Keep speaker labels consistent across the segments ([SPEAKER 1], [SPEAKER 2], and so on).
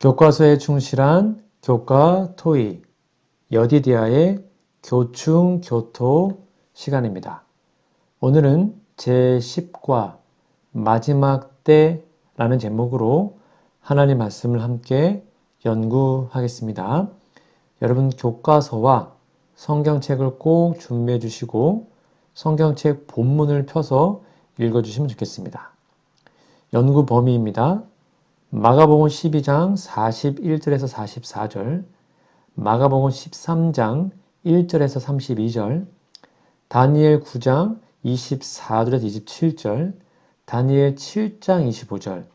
[SPEAKER 1] 교과서에 충실한 교과 토익 여디디아의 교충 교토 시간입니다. 오늘은 제10과 마지막 때라는 제목으로 하나님 말씀을 함께 연구하겠습니다. 여러분 교과서와 성경책을 꼭 준비해 주시고 성경책 본문을 펴서 읽어주시면 좋겠습니다. 연구 범위입니다. 마가복음 12장 41절에서 44절, 마가복음 13장 1절에서 32절, 다니엘 9장 24절에서 27절, 다니엘 7장 25절,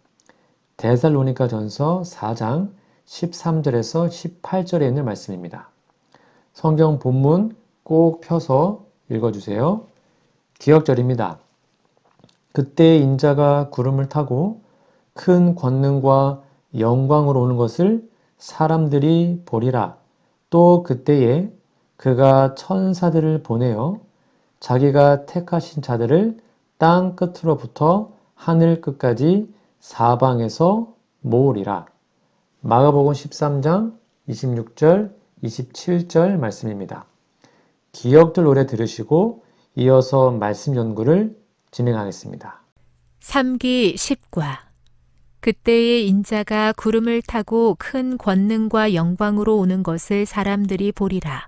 [SPEAKER 1] 데살로니가전서 4장 13절에서 18절에 있는 말씀입니다. 성경 본문 꼭 펴서 읽어주세요. 기억절입니다. 그때 인자가 구름을 타고 큰 권능과 영광으로 오는 것을 사람들이 보리라. 또 그때에 그가 천사들을 보내어 자기가 택하신 자들을 땅 끝으로부터 하늘 끝까지 사방에서 모으리라. 마가복음 13장 26절, 27절 말씀입니다. 기억들 노래 들으시고 이어서 말씀 연구를 진행하겠습니다.
[SPEAKER 2] 3기 10과 그때의 인자가 구름을 타고 큰 권능과 영광으로 오는 것을 사람들이 보리라.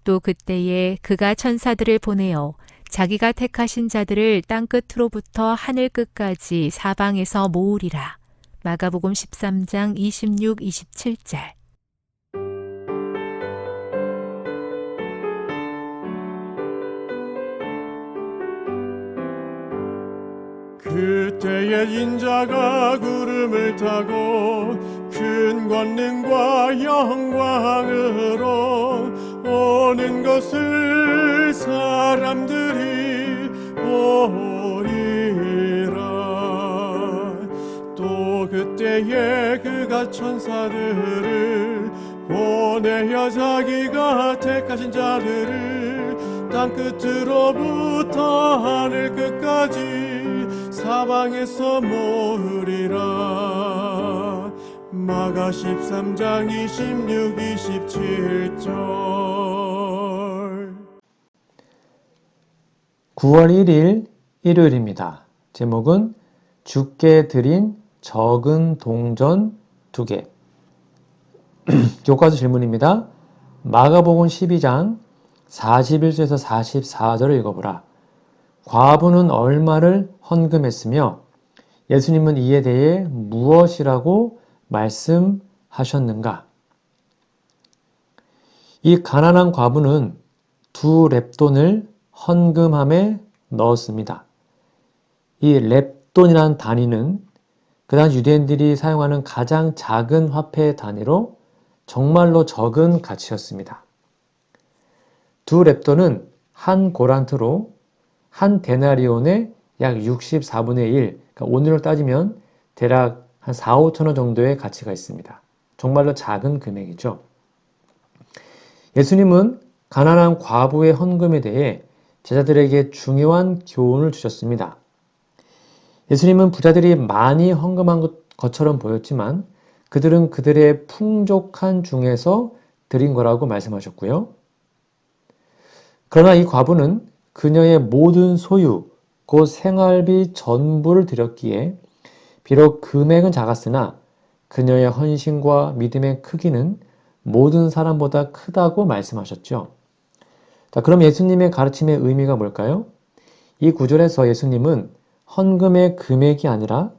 [SPEAKER 2] 또 그때에 그가 천사들을 보내어 자기가 택하신 자들을 땅끝으로부터 하늘 끝까지 사방에서 모으리라. 마가복음 13장 26, 27절.
[SPEAKER 3] 그때에 인자가 구름을 타고 큰 권능과 영광으로 오는 것을 사람들이 보리라. 또 그때에 그가 천사들을 보내어 자기가 택하신 자들을 땅끝으로부터 하늘 끝까지 사방에서 모으리라. 마가 13장 26, 27절.
[SPEAKER 1] 9월 1일 일요일입니다. 제목은 주께 드린 적은 동전 2개. 교과서 질문입니다. 마가복음 12장 41절에서 44절을 읽어보라. 과부는 얼마를 헌금했으며 예수님은 이에 대해 무엇이라고 말씀하셨는가? 이 가난한 과부는 2렙돈을 헌금함에 넣었습니다. 이 렙돈이라는 단위는 그 당시 유대인들이 사용하는 가장 작은 화폐 단위로 정말로 적은 가치였습니다. 2렙돈은 한 고란트로 한 데나리온의 약 64분의 1, 그러니까 오늘로 따지면 대략 한 4, 5천 원 정도의 가치가 있습니다. 정말로 작은 금액이죠. 예수님은 가난한 과부의 헌금에 대해 제자들에게 중요한 교훈을 주셨습니다. 예수님은 부자들이 많이 헌금한 것처럼 보였지만 그들은 그들의 풍족한 중에서 드린 거라고 말씀하셨고요. 그러나 이 과부는 그녀의 모든 소유, 곧 생활비 전부를 드렸기에 비록 금액은 작았으나 그녀의 헌신과 믿음의 크기는 모든 사람보다 크다고 말씀하셨죠. 자, 그럼 예수님의 가르침의 의미가 뭘까요? 이 구절에서 예수님은 헌금의 금액이 아니라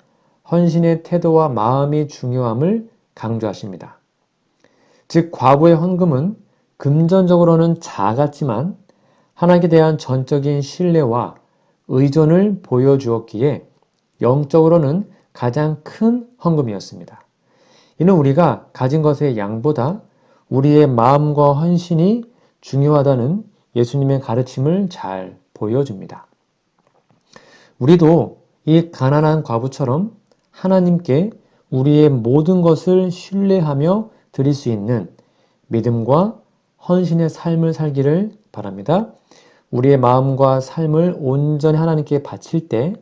[SPEAKER 1] 헌신의 태도와 마음이 중요함을 강조하십니다. 즉, 과부의 헌금은 금전적으로는 작았지만 하나님께 대한 전적인 신뢰와 의존을 보여주었기에 영적으로는 가장 큰 헌금이었습니다. 이는 우리가 가진 것의 양보다 우리의 마음과 헌신이 중요하다는 예수님의 가르침을 잘 보여줍니다. 우리도 이 가난한 과부처럼 하나님께 우리의 모든 것을 신뢰하며 드릴 수 있는 믿음과 헌신의 삶을 살기를 바랍니다. 우리의 마음과 삶을 온전히 하나님께 바칠 때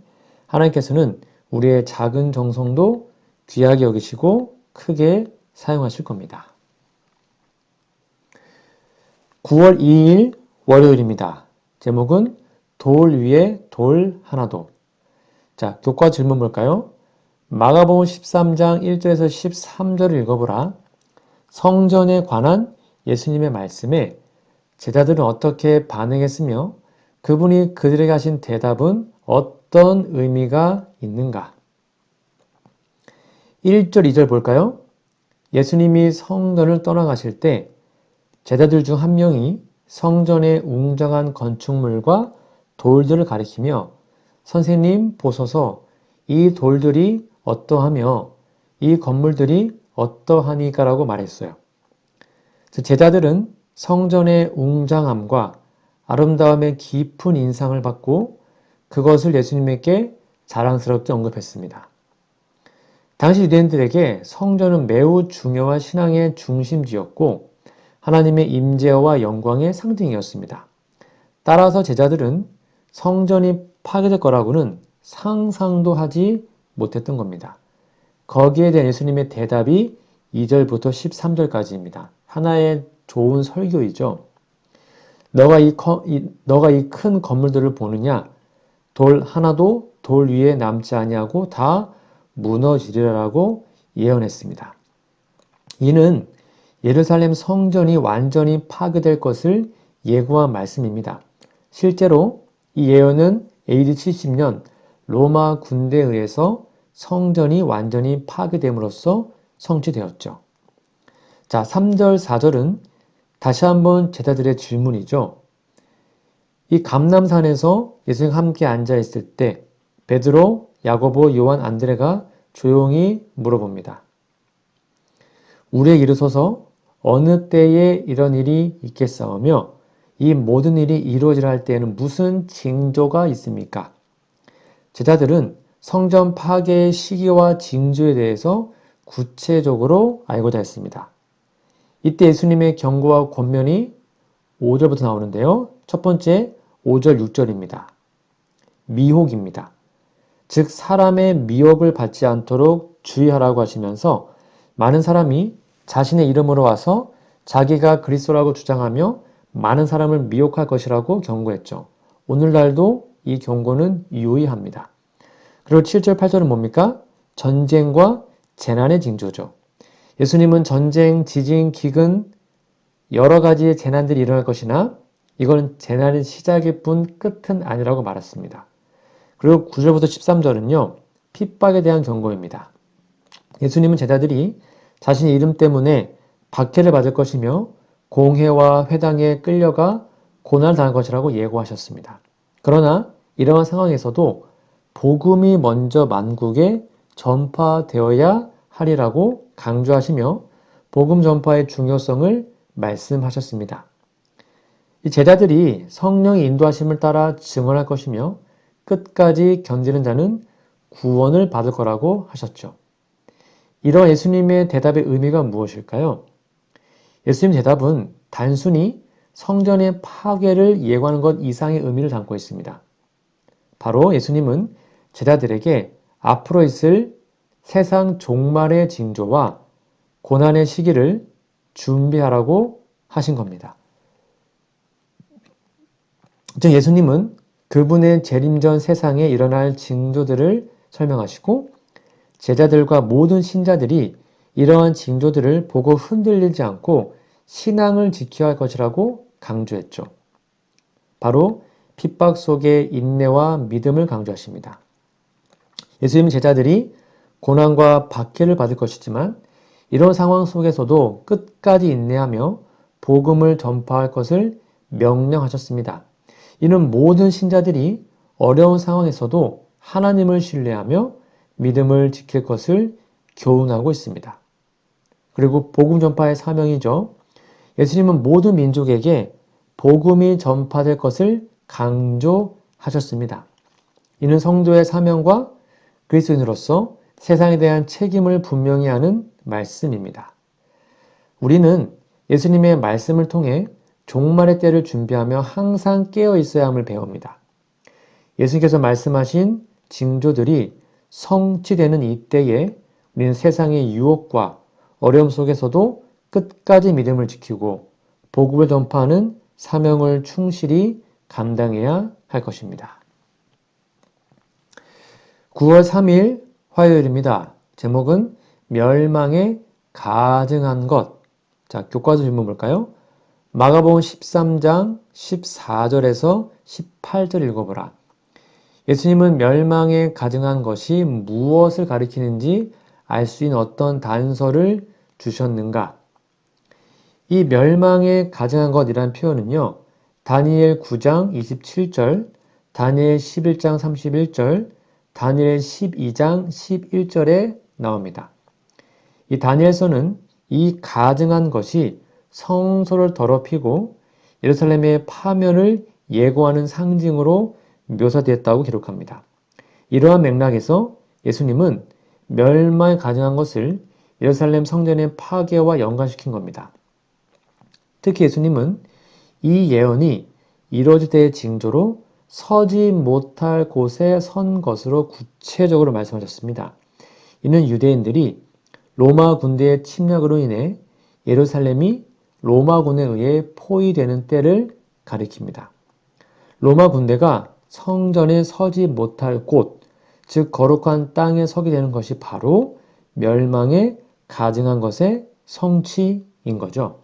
[SPEAKER 1] 하나님께서는 우리의 작은 정성도 귀하게 여기시고 크게 사용하실 겁니다. 9월 2일 월요일입니다. 제목은 돌 위에 돌 하나도. 자, 교과 질문 볼까요? 마가복음 13장 1절에서 13절을 읽어보라. 성전에 관한 예수님의 말씀에 제자들은 어떻게 반응했으며 그분이 그들에게 하신 대답은 어떤 의미가 있는가? 1절, 2절 볼까요? 예수님이 성전을 떠나가실 때 제자들 중 한 명이 성전의 웅장한 건축물과 돌들을 가리키며 선생님 보소서 이 돌들이 어떠하며 이 건물들이 어떠하니까라고 말했어요. 제자들은 성전의 웅장함과 아름다움의 깊은 인상을 받고 그것을 예수님에게 자랑스럽게 언급했습니다. 당시 유대인들에게 성전은 매우 중요한 신앙의 중심지였고 하나님의 임재와 영광의 상징이었습니다. 따라서 제자들은 성전이 파괴될 거라고는 상상도 하지 못했던 겁니다. 거기에 대한 예수님의 대답이 2절부터 13절까지입니다. 하나의 좋은 설교이죠. 너가 이 큰 건물들을 보느냐? 돌 하나도 돌 위에 남지 아니하고 다 무너지리라고 예언했습니다. 이는 예루살렘 성전이 완전히 파괴될 것을 예고한 말씀입니다. 실제로 이 예언은 AD 70년 로마 군대에 의해서 성전이 완전히 파괴됨으로써 성취되었죠. 자, 3절, 4절은 다시 한번 제자들의 질문이죠. 이 감람산에서 예수님과 함께 앉아 있을 때 베드로, 야고보, 요한, 안드레가 조용히 물어봅니다. 우리에게 이르소서 어느 때에 이런 일이 있겠사오며 이 모든 일이 이루어지려 할 때에는 무슨 징조가 있습니까? 제자들은 성전 파괴의 시기와 징조에 대해서 구체적으로 알고자 했습니다. 이때 예수님의 경고와 권면이 5절부터 나오는데요. 첫 번째 5절, 6절입니다. 미혹입니다. 즉 사람의 미혹을 받지 않도록 주의하라고 하시면서 많은 사람이 자신의 이름으로 와서 자기가 그리스도라고 주장하며 많은 사람을 미혹할 것이라고 경고했죠. 오늘날도 이 경고는 유의합니다. 그리고 7절, 8절은 뭡니까? 전쟁과 재난의 징조죠. 예수님은 전쟁, 지진, 기근 여러 가지의 재난들이 일어날 것이나 이건 재난의 시작일 뿐 끝은 아니라고 말했습니다. 그리고 9절부터 13절은요. 핍박에 대한 경고입니다. 예수님은 제자들이 자신의 이름 때문에 박해를 받을 것이며 공회와 회당에 끌려가 고난을 당할 것이라고 예고하셨습니다. 그러나 이러한 상황에서도 복음이 먼저 만국에 전파되어야 하리라고 강조하시며 복음 전파의 중요성을 말씀하셨습니다. 이 제자들이 성령의 인도하심을 따라 증언할 것이며 끝까지 견디는 자는 구원을 받을 거라고 하셨죠. 이러한 예수님의 대답의 의미가 무엇일까요? 예수님 대답은 단순히 성전의 파괴를 예고하는 것 이상의 의미를 담고 있습니다. 바로 예수님은 제자들에게 앞으로 있을 세상 종말의 징조와 고난의 시기를 준비하라고 하신 겁니다. 즉 예수님은 그분의 재림 전 세상에 일어날 징조들을 설명하시고 제자들과 모든 신자들이 이러한 징조들을 보고 흔들리지 않고 신앙을 지켜야 할 것이라고 강조했죠. 바로 핍박 속의 인내와 믿음을 강조하십니다. 예수님 제자들이 고난과 박해를 받을 것이지만 이런 상황 속에서도 끝까지 인내하며 복음을 전파할 것을 명령하셨습니다. 이는 모든 신자들이 어려운 상황에서도 하나님을 신뢰하며 믿음을 지킬 것을 교훈하고 있습니다. 그리고 복음 전파의 사명이죠. 예수님은 모든 민족에게 복음이 전파될 것을 강조하셨습니다. 이는 성도의 사명과 그리스도인으로서 세상에 대한 책임을 분명히 하는 말씀입니다. 우리는 예수님의 말씀을 통해 종말의 때를 준비하며 항상 깨어 있어야 함을 배웁니다. 예수님께서 말씀하신 징조들이 성취되는 이때에 우리는 세상의 유혹과 어려움 속에서도 끝까지 믿음을 지키고 복음을 전파하는 사명을 충실히 감당해야 할 것입니다. 9월 3일 화요일입니다. 제목은 멸망에 가증한 것. 자, 교과서 질문 볼까요? 마가복음 13장 14절에서 18절 읽어보라. 예수님은 멸망에 가증한 것이 무엇을 가리키는지 알 수 있는 어떤 단서를 주셨는가? 이 멸망에 가증한 것이라는 표현은요, 다니엘 9장 27절, 다니엘 11장 31절, 다니엘 12장 11절에 나옵니다. 이 다니엘서는 이 가증한 것이 성소를 더럽히고 예루살렘의 파멸을 예고하는 상징으로 묘사되었다고 기록합니다. 이러한 맥락에서 예수님은 멸망에 가증한 것을 예루살렘 성전의 파괴와 연관시킨 겁니다. 특히 예수님은 이 예언이 이루어질 때의 징조로 서지 못할 곳에 선 것으로 구체적으로 말씀하셨습니다. 이는 유대인들이 로마 군대의 침략으로 인해 예루살렘이 로마군에 의해 포위되는 때를 가리킵니다. 로마 군대가 성전에 서지 못할 곳, 즉 거룩한 땅에 서게 되는 것이 바로 멸망에 가증한 것의 성취인 거죠.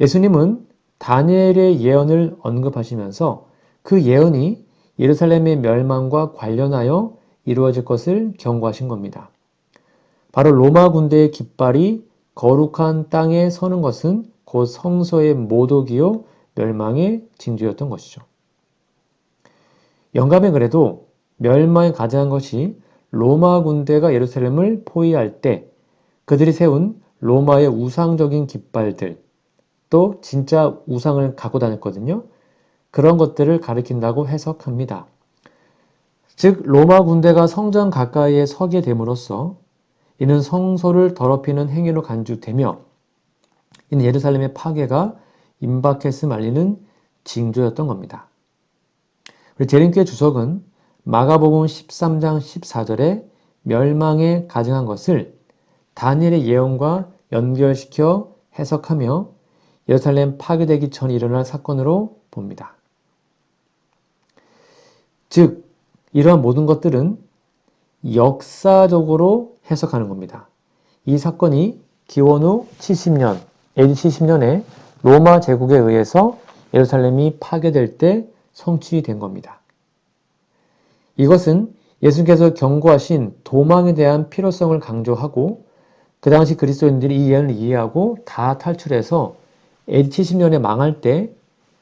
[SPEAKER 1] 예수님은 다니엘의 예언을 언급하시면서 그 예언이 예루살렘의 멸망과 관련하여 이루어질 것을 경고하신 겁니다. 바로 로마 군대의 깃발이 거룩한 땅에 서는 것은 곧 성소의 모독이요 멸망의 징조였던 것이죠. 영감의 글에도 멸망에 가증한 것이 로마 군대가 예루살렘을 포위할 때 그들이 세운 로마의 우상적인 깃발들, 또 진짜 우상을 갖고 다녔거든요. 그런 것들을 가리킨다고 해석합니다. 즉 로마 군대가 성전 가까이에 서게 됨으로써 이는 성소를 더럽히는 행위로 간주되며 이는 예루살렘의 파괴가 임박했음 알리는 징조였던 겁니다. 우리 재림교회 주석은 마가복음 13장 14절에 멸망에 가증한 것을 다니엘의 예언과 연결시켜 해석하며 예루살렘 파괴되기 전에 일어날 사건으로 봅니다. 즉 이러한 모든 것들은 역사적으로 해석하는 겁니다. 이 사건이 기원 후 70년, AD 70년에 로마 제국에 의해서 예루살렘이 파괴될 때 성취된 겁니다. 이것은 예수님께서 경고하신 도망에 대한 필요성을 강조하고 그 당시 그리스도인들이 이 예언을 이해하고 다 탈출해서 AD 70년에 망할 때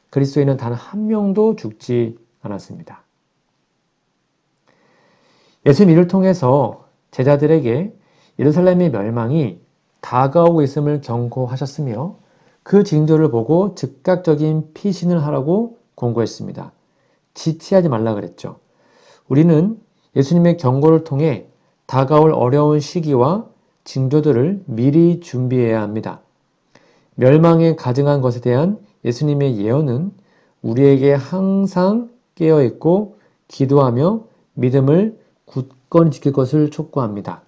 [SPEAKER 1] 그리스도인은 단 한 명도 죽지 않았습니다. 예수님 이를 통해서 제자들에게 예루살렘의 멸망이 다가오고 있음을 경고하셨으며 그 징조를 보고 즉각적인 피신을 하라고 권고했습니다. 지체하지 말라 그랬죠. 우리는 예수님의 경고를 통해 다가올 어려운 시기와 징조들을 미리 준비해야 합니다. 멸망에 가증한 것에 대한 예수님의 예언은 우리에게 항상 깨어있고 기도하며 믿음을 굳건히 지킬 것을 촉구합니다.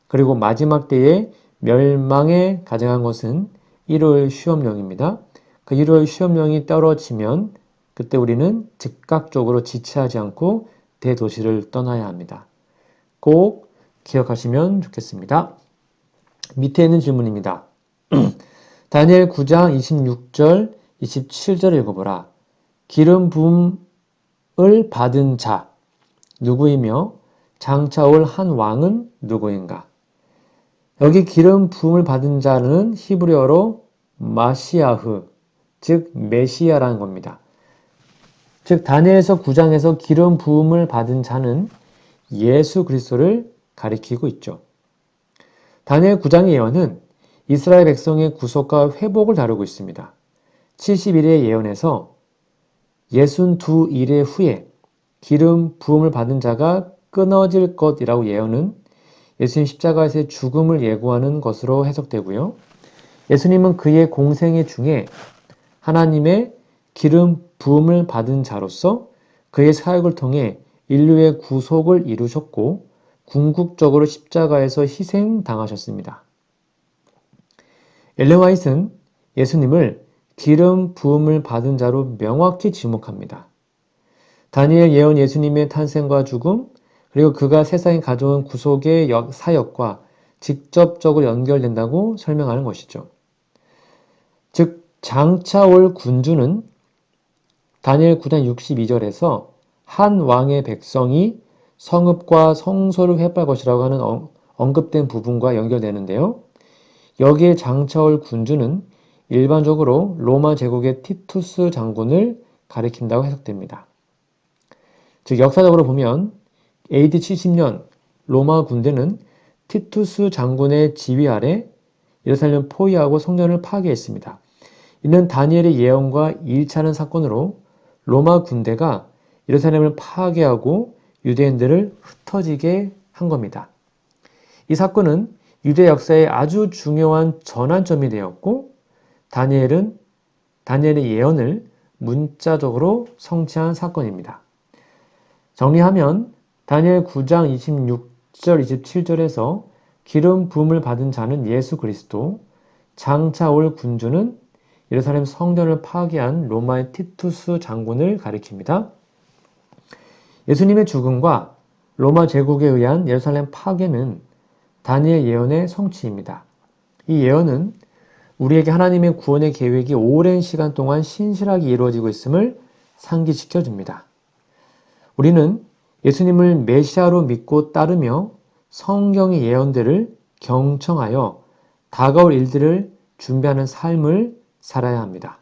[SPEAKER 1] 그리고 마지막 때에 멸망에 가증한 것은 일요일 시험령입니다. 그 일요일 시험령이 떨어지면 그때 우리는 즉각적으로 지체하지 않고 대도시를 떠나야 합니다. 꼭 기억하시면 좋겠습니다. 밑에 있는 질문입니다. 다니엘 9장 26절, 27절 읽어보라. 기름 부음을 받은 자 누구이며 장차 올 한 왕은 누구인가? 여기 기름 부음을 받은 자는 히브리어로 마시아흐, 즉 메시아라는 겁니다. 즉 다니엘서 9장에서 기름 부음을 받은 자는 예수 그리스도를 가리키고 있죠. 다니엘 9장의 예언은 이스라엘 백성의 구속과 회복을 다루고 있습니다. 70일의 예언에서 62일의 후에 기름 부음을 받은 자가 끊어질 것이라고 예언은 예수님 십자가에서의 죽음을 예고하는 것으로 해석되고요. 예수님은 그의 공생 중에 하나님의 기름 부음을 받은 자로서 그의 사역을 통해 인류의 구속을 이루셨고 궁극적으로 십자가에서 희생당하셨습니다. 엘렌 화이트는 예수님을 기름 부음을 받은 자로 명확히 지목합니다. 다니엘 예언 예수님의 탄생과 죽음, 그리고 그가 세상에 가져온 구속의 사역과 직접적으로 연결된다고 설명하는 것이죠. 즉 장차 올 군주는 다니엘 9장 62절에서 한 왕의 백성이 성읍과 성소를 회복할 것이라고 하는 언급된 부분과 연결되는데요. 여기에 장차 올 군주는 일반적으로 로마 제국의 티투스 장군을 가리킨다고 해석됩니다. 즉 역사적으로 보면 AD 70년 로마 군대는 티투스 장군의 지휘 아래 예루살렘을 포위하고 성전을 파괴했습니다. 이는 다니엘의 예언과 일치하는 사건으로 로마 군대가 예루살렘을 파괴하고 유대인들을 흩어지게 한 겁니다. 이 사건은 유대 역사의 아주 중요한 전환점이 되었고 다니엘의 예언을 문자적으로 성취한 사건입니다. 정리하면 다니엘 9장 26절 27절에서 기름 부음을 받은 자는 예수 그리스도, 장차 올 군주는 예루살렘 성전을 파괴한 로마의 티투스 장군을 가리킵니다. 예수님의 죽음과 로마 제국에 의한 예루살렘 파괴는 다니엘 예언의 성취입니다. 이 예언은 우리에게 하나님의 구원의 계획이 오랜 시간 동안 신실하게 이루어지고 있음을 상기시켜줍니다. 우리는 예수님을 메시아로 믿고 따르며 성경의 예언들을 경청하여 다가올 일들을 준비하는 삶을 살아야 합니다.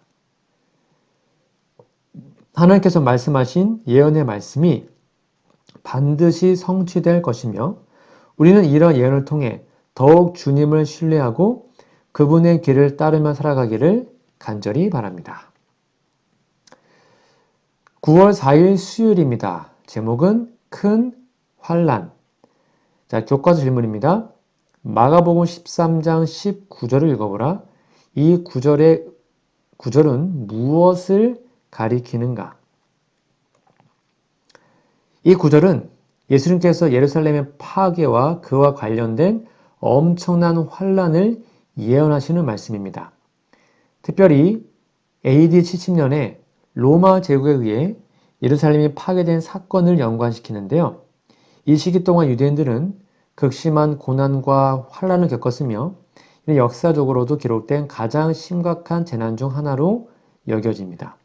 [SPEAKER 1] 하나님께서 말씀하신 예언의 말씀이 반드시 성취될 것이며 우리는 이러한 예언을 통해 더욱 주님을 신뢰하고 그분의 길을 따르며 살아가기를 간절히 바랍니다. 9월 4일 수요일입니다. 제목은 큰 환난. 자, 교과서 질문입니다. 마가복음 13장 19절을 읽어보라. 이 구절은 무엇을 가리키는가? 이 구절은 예수님께서 예루살렘의 파괴와 그와 관련된 엄청난 환난을 예언하시는 말씀입니다. 특별히 AD 70년에 로마 제국에 의해 예루살렘이 파괴된 사건을 연관시키는데요. 이 시기 동안 유대인들은 극심한 고난과 환난을 겪었으며 역사적으로도 기록된 가장 심각한 재난 중 하나로 여겨집니다.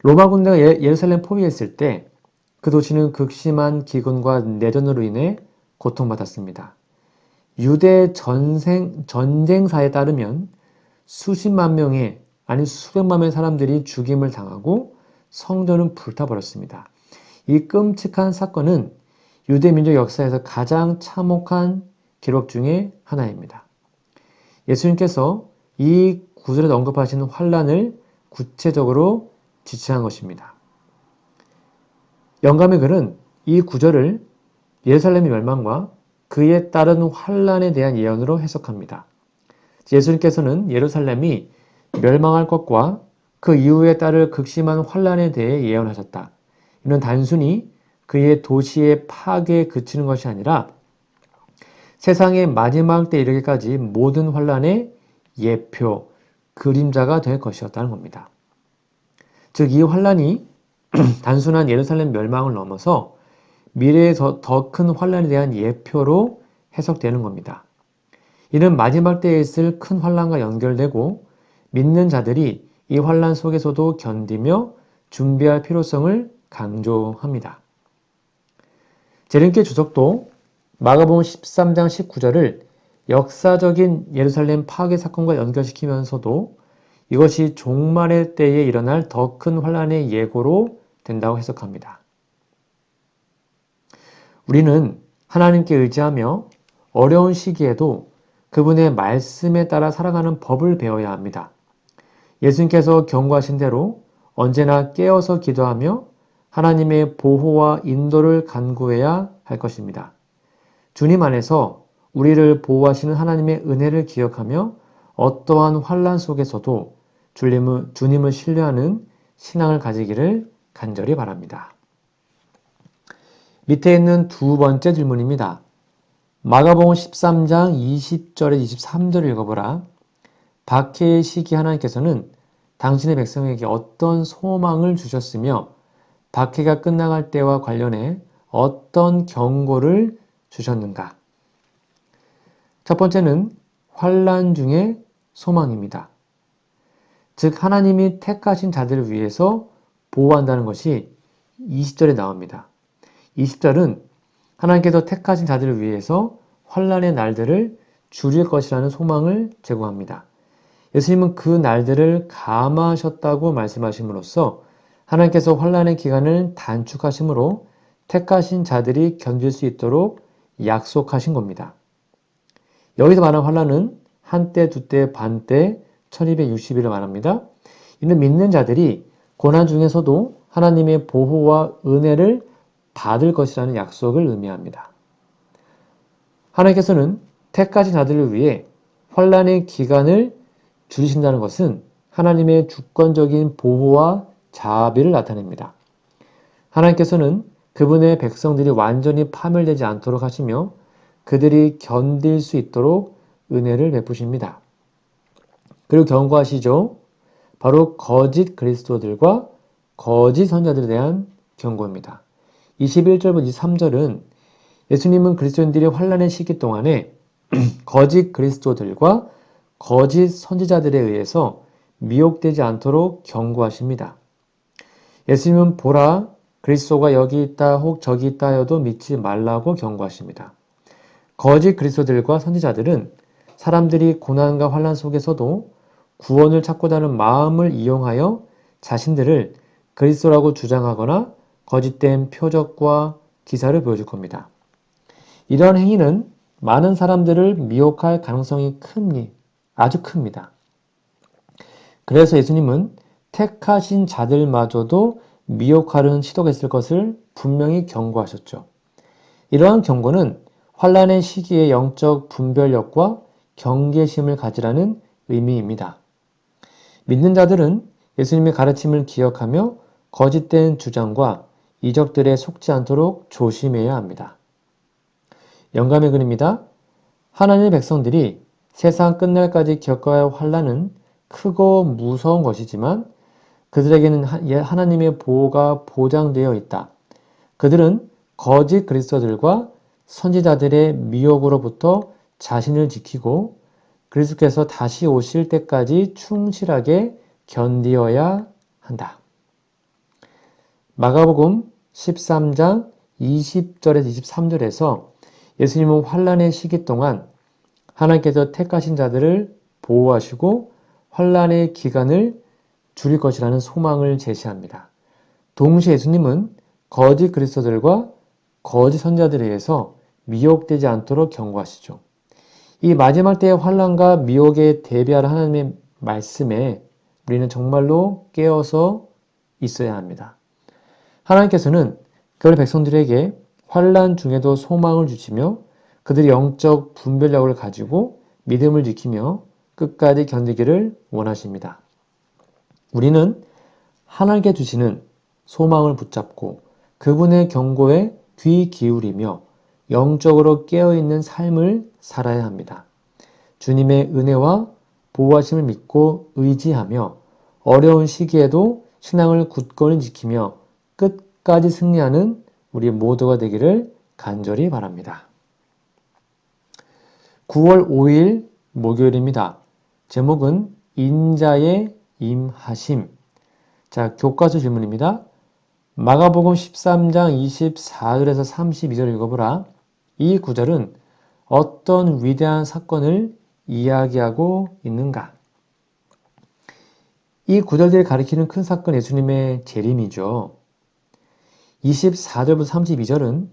[SPEAKER 1] 로마 군대가 예루살렘 포위했을 때 그 도시는 극심한 기근과 내전으로 인해 고통받았습니다. 유대 전쟁사에 따르면 수십만 명의 아니 수백만 명의 사람들이 죽임을 당하고 성전은 불타버렸습니다. 이 끔찍한 사건은 유대 민족 역사에서 가장 참혹한 기록 중에 하나입니다. 예수님께서 이 구절에 언급하시는 환난을 구체적으로 지칭한 것입니다. 영감의 글은 이 구절을 예루살렘의 멸망과 그에 따른 환난에 대한 예언으로 해석합니다. 예수님께서는 예루살렘이 멸망할 것과 그 이후에 따를 극심한 환난에 대해 예언하셨다. 이는 단순히 그의 도시의 파괴에 그치는 것이 아니라 세상의 마지막 때 이르기까지 모든 환난의 예표, 그림자가 될 것이었다는 겁니다. 즉 이 환난이 단순한 예루살렘 멸망을 넘어서 미래에 더 큰 환난에 대한 예표로 해석되는 겁니다. 이는 마지막 때에 있을 큰 환난과 연결되고 믿는 자들이 이 환난 속에서도 견디며 준비할 필요성을 강조합니다. 제림께 주석도 마가복음 13장 19절을 역사적인 예루살렘 파괴 사건과 연결시키면서도 이것이 종말의 때에 일어날 더 큰 환난의 예고로 된다고 해석합니다. 우리는 하나님께 의지하며 어려운 시기에도 그분의 말씀에 따라 살아가는 법을 배워야 합니다. 예수님께서 경고하신 대로 언제나 깨어서 기도하며 하나님의 보호와 인도를 간구해야 할 것입니다. 주님 안에서 우리를 보호하시는 하나님의 은혜를 기억하며 어떠한 환난 속에서도 주님을 신뢰하는 신앙을 가지기를 간절히 바랍니다. 밑에 있는 두 번째 질문입니다. 마가복음 13장 20절에 23절을 읽어보라. 박해의 시기 하나님께서는 당신의 백성에게 어떤 소망을 주셨으며 박해가 끝나갈 때와 관련해 어떤 경고를 주셨는가? 첫 번째는 환난 중의 소망입니다. 즉 하나님이 택하신 자들을 위해서 보호한다는 것이 20절에 나옵니다. 20절은 하나님께서 택하신 자들을 위해서 환난의 날들을 줄일 것이라는 소망을 제공합니다. 예수님은 그 날들을 감하셨다고 말씀하심으로써 하나님께서 환난의 기간을 단축하심으로 택하신 자들이 견딜 수 있도록 약속하신 겁니다. 여기서 말하는 환난은 한때, 두때, 반때, 1260일을 말합니다. 이는 믿는 자들이 고난 중에서도 하나님의 보호와 은혜를 받을 것이라는 약속을 의미합니다. 하나님께서는 택하신 자들을 위해 환난의 기간을 줄이신다는 것은 하나님의 주권적인 보호와 자비를 나타냅니다. 하나님께서는 그분의 백성들이 완전히 파멸되지 않도록 하시며 그들이 견딜 수 있도록 은혜를 베푸십니다. 그리고 경고하시죠. 바로 거짓 그리스도들과 거짓 선자들에 대한 경고입니다. 21절부터 23절은 예수님은 그리스도인들이 환난의 시기 동안에 거짓 그리스도들과 거짓 선지자들에 의해서 미혹되지 않도록 경고하십니다. 예수님은 보라, 그리스도가 여기 있다 혹 저기 있다 하여도 믿지 말라고 경고하십니다. 거짓 그리스도들과 선지자들은 사람들이 고난과 환난 속에서도 구원을 찾고자 하는 마음을 이용하여 자신들을 그리스도라고 주장하거나 거짓된 표적과 기사를 보여줄 겁니다. 이러한 행위는 많은 사람들을 미혹할 가능성이 아주 큽니다. 그래서 예수님은 택하신 자들마저도 미혹하려는 시도가 있을 것을 분명히 경고하셨죠. 이러한 경고는 환난의 시기에 영적 분별력과 경계심을 가지라는 의미입니다. 믿는 자들은 예수님의 가르침을 기억하며 거짓된 주장과 이적들에 속지 않도록 조심해야 합니다. 영감의 글입니다. 하나님의 백성들이 세상 끝날까지 겪어야 할 환난은 크고 무서운 것이지만 그들에게는 하나님의 보호가 보장되어 있다. 그들은 거짓 그리스도들과 선지자들의 미혹으로부터 자신을 지키고 그리스도께서 다시 오실 때까지 충실하게 견디어야 한다. 마가복음 13장 20절에서 23절에서 예수님은 환난의 시기 동안 하나님께서 택하신 자들을 보호하시고 환난의 기간을 줄일 것이라는 소망을 제시합니다. 동시에 예수님은 거짓 그리스도들과 거짓 선자들에 의해서 미혹되지 않도록 경고하시죠. 이 마지막 때의 환난과 미혹에 대비할 하나님의 말씀에 우리는 정말로 깨어서 있어야 합니다. 하나님께서는 그의 백성들에게 환난 중에도 소망을 주시며 그들이 영적 분별력을 가지고 믿음을 지키며 끝까지 견디기를 원하십니다. 우리는 하나님께 주시는 소망을 붙잡고 그분의 경고에 귀 기울이며 영적으로 깨어있는 삶을 살아야 합니다. 주님의 은혜와 보호하심을 믿고 의지하며 어려운 시기에도 신앙을 굳건히 지키며 끝까지 승리하는 우리 모두가 되기를 간절히 바랍니다. 9월 5일 목요일입니다. 제목은 인자의 임하심. 자, 교과서 질문입니다. 마가복음 13장 24절에서 32절 읽어보라. 이 구절은 어떤 위대한 사건을 이야기하고 있는가? 이 구절들이 가리키는 큰 사건 예수님의 재림이죠. 24절부터 32절은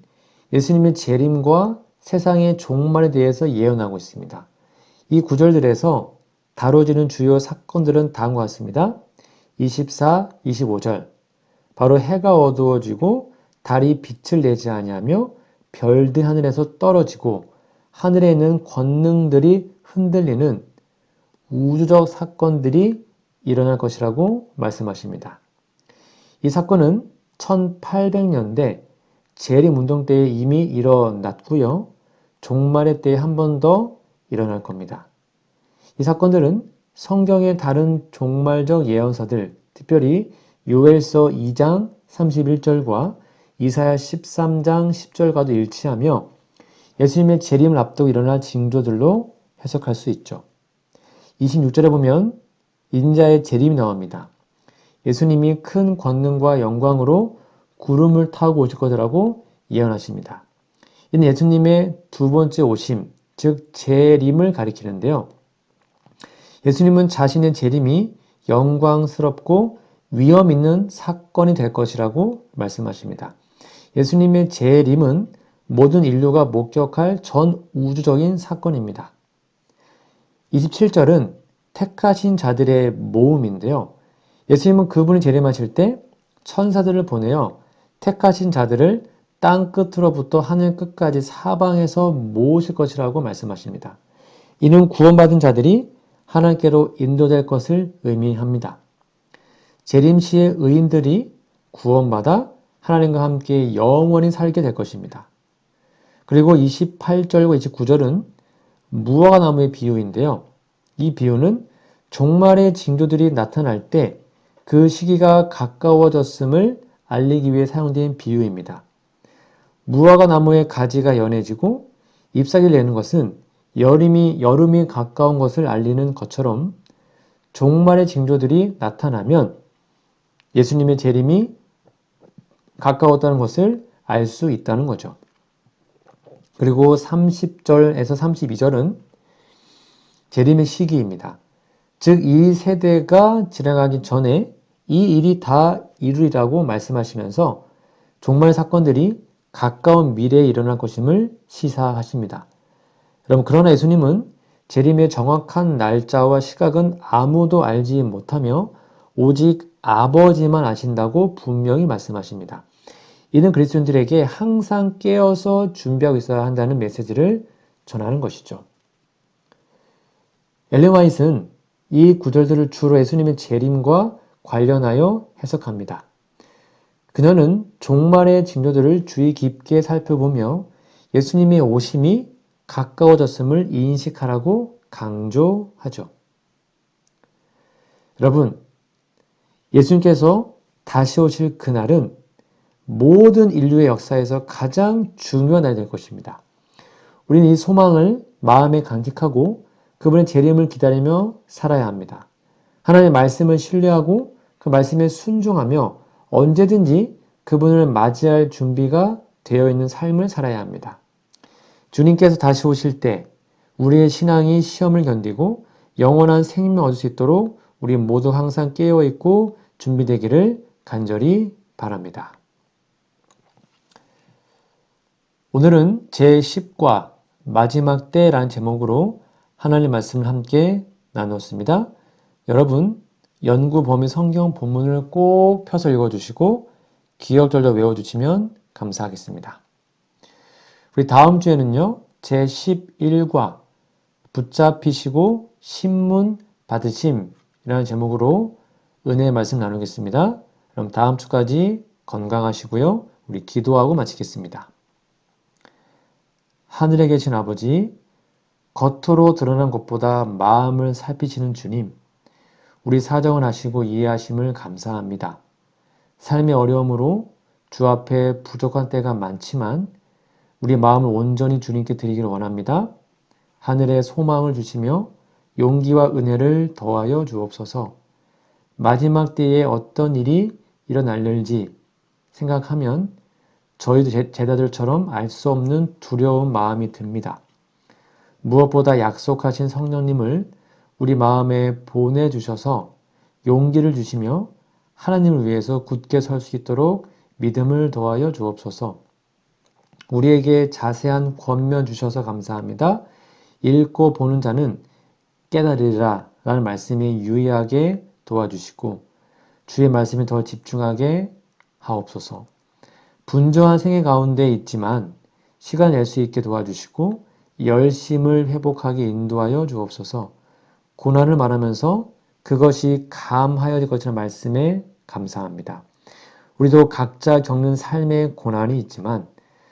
[SPEAKER 1] 예수님의 재림과 세상의 종말에 대해서 예언하고 있습니다. 이 구절들에서 다뤄지는 주요 사건들은 다음과 같습니다. 24, 25절 바로 해가 어두워지고 달이 빛을 내지 아니하며 별들 하늘에서 떨어지고 하늘에 있는 권능들이 흔들리는 우주적 사건들이 일어날 것이라고 말씀하십니다. 이 사건은 1800년대 재림 운동 때에 이미 일어났고요. 종말의 때에 한 번 더 일어날 겁니다. 이 사건들은 성경의 다른 종말적 예언서들, 특별히 요엘서 2장 31절과 이사야 13장 10절과도 일치하며 예수님의 재림을 앞두고 일어날 징조들로 해석할 수 있죠. 26절에 보면 인자의 재림이 나옵니다. 예수님이 큰 권능과 영광으로 구름을 타고 오실 것이라고 예언하십니다. 이는 예수님의 두 번째 오심, 즉 재림을 가리키는데요. 예수님은 자신의 재림이 영광스럽고 위험 있는 사건이 될 것이라고 말씀하십니다. 예수님의 재림은 모든 인류가 목격할 전 우주적인 사건입니다. 27절은 택하신 자들의 모음인데요. 예수님은 그분이 재림하실 때 천사들을 보내어 택하신 자들을 땅 끝으로부터 하늘 끝까지 사방에서 모으실 것이라고 말씀하십니다. 이는 구원받은 자들이 하나님께로 인도될 것을 의미합니다. 재림 시에 의인들이 구원받아 하나님과 함께 영원히 살게 될 것입니다. 그리고 28절과 29절은 무화과 나무의 비유인데요. 이 비유는 종말의 징조들이 나타날 때 그 시기가 가까워졌음을 알리기 위해 사용된 비유입니다. 무화과 나무의 가지가 연해지고 잎사귀를 내는 것은 여름이 가까운 것을 알리는 것처럼 종말의 징조들이 나타나면 예수님의 재림이 가까웠다는 것을 알 수 있다는 거죠. 그리고 30절에서 32절은 재림의 시기입니다. 즉, 이 세대가 지나가기 전에 이 일이 다 이루리라고 말씀하시면서 종말 사건들이 가까운 미래에 일어날 것임을 시사하십니다. 여러분, 그러나 예수님은 재림의 정확한 날짜와 시각은 아무도 알지 못하며 오직 아버지만 아신다고 분명히 말씀하십니다. 이는 그리스도인들에게 항상 깨어서 준비하고 있어야 한다는 메시지를 전하는 것이죠. 엘렌 화이트는 이 구절들을 주로 예수님의 재림과 관련하여 해석합니다. 그녀는 종말의 징조들을 주의 깊게 살펴보며 예수님의 오심이 가까워졌음을 인식하라고 강조하죠. 여러분, 예수님께서 다시 오실 그날은 모든 인류의 역사에서 가장 중요한 날이 될 것입니다. 우리는 이 소망을 마음에 간직하고 그분의 재림을 기다리며 살아야 합니다. 하나님의 말씀을 신뢰하고 그 말씀에 순종하며 언제든지 그분을 맞이할 준비가 되어 있는 삶을 살아야 합니다. 주님께서 다시 오실 때 우리의 신앙이 시험을 견디고 영원한 생명을 얻을 수 있도록 우리 모두 항상 깨어있고 준비되기를 간절히 바랍니다. 오늘은 제10과 마지막 때라는 제목으로 하나님 말씀을 함께 나눴습니다. 여러분, 연구 범위 성경 본문을 꼭 펴서 읽어주시고 기억절도 외워주시면 감사하겠습니다. 우리 다음 주에는요, 제11과 붙잡히시고 신문 받으심이라는 제목으로 은혜의 말씀 나누겠습니다. 그럼 다음 주까지 건강하시고요. 우리 기도하고 마치겠습니다. 하늘에 계신 아버지, 겉으로 드러난 것보다 마음을 살피시는 주님, 우리 사정을 아시고 이해하심을 감사합니다. 삶의 어려움으로 주 앞에 부족한 때가 많지만 우리 마음을 온전히 주님께 드리기를 원합니다. 하늘에 소망을 주시며 용기와 은혜를 더하여 주옵소서. 마지막 때에 어떤 일이 일어날는지 생각하면 저희도 제자들처럼 알 수 없는 두려운 마음이 듭니다. 무엇보다 약속하신 성령님을 우리 마음에 보내주셔서 용기를 주시며 하나님을 위해서 굳게 설 수 있도록 믿음을 더하여 주옵소서. 우리에게 자세한 권면 주셔서 감사합니다. 읽고 보는 자는 깨달으리라 라는 말씀이 유의하게 도와주시고 주의 말씀에 더 집중하게 하옵소서. 분주한 생애 가운데 있지만 시간 낼 수 있게 도와주시고 열심을 회복하게 인도하여 주옵소서. 고난을 말하면서 그것이 감하여질 것이라는 말씀에 감사합니다. 우리도 각자 겪는 삶의 고난이 있지만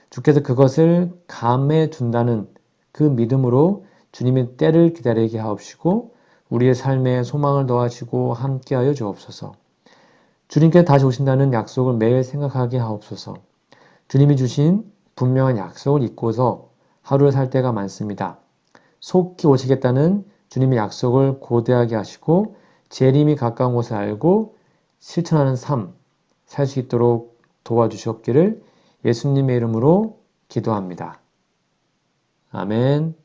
[SPEAKER 1] 주께서 그것을 감해 둔다는 그 믿음으로 주님의 때를 기다리게 하옵시고 우리의 삶에 소망을 더하시고 함께하여 주옵소서. 주님께 다시 오신다는 약속을 매일 생각하게 하옵소서. 주님이 주신 분명한 약속을 잊고서 하루를 살 때가 많습니다. 속히 오시겠다는 주님의 약속을 고대하게 하시고 재림이 가까운 것을 알고 실천하는 삶 살 수 있도록 도와주시옵기를 예수님의 이름으로 기도합니다. 아멘.